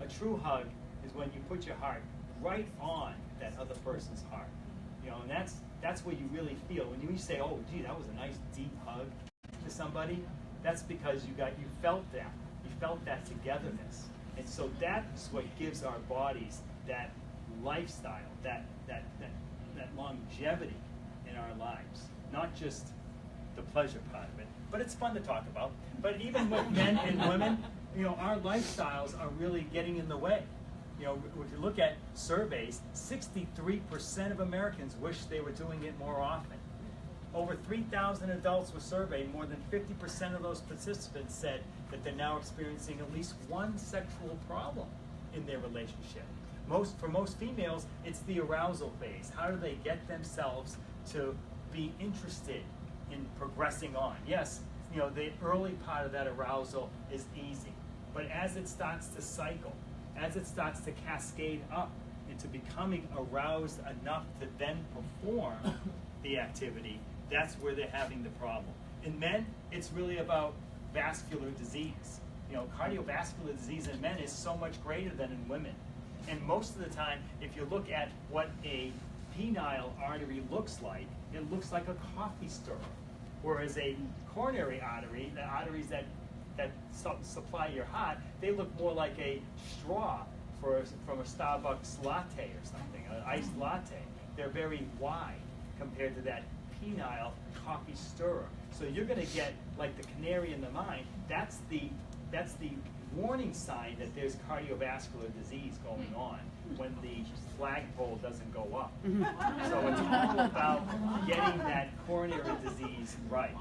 A true hug is when you put your heart right on that other person's heart. You know, and that's where you really feel. When you say, oh, gee, that was a nice deep hug to somebody, that's because you felt that. You felt that togetherness. And so that's what gives our bodies that lifestyle, that longevity in our lives. Not just the pleasure part of it, but it's fun to talk about. But even with men and women, you know, our lifestyles are really getting in the way. You know, if you look at surveys, 63% of Americans wish they were doing it more often. Over 3,000 adults were surveyed. More than 50% of those participants said that they're now experiencing at least one sexual problem in their relationship. For most females, it's the arousal phase. How do they get themselves to be interested in progressing on? Yes, you know, the early part of that arousal is easy, but as it starts to cycle, as it starts to cascade up into becoming aroused enough to then perform the activity, that's where they're having the problem. In men, it's really about vascular disease. You know, cardiovascular disease in men is so much greater than in women. And most of the time, if you look at what a penile artery looks like, it looks like a coffee stirrer. Whereas a coronary artery, the arteries that supply your heart, they look more like a straw from a Starbucks latte or something, an iced latte. They're very wide compared to that penile coffee stirrer. So you're going to get, like the canary in the mine, that's the warning sign that there's cardiovascular disease going on when the flagpole doesn't go up. So it's all about getting that coronary disease right.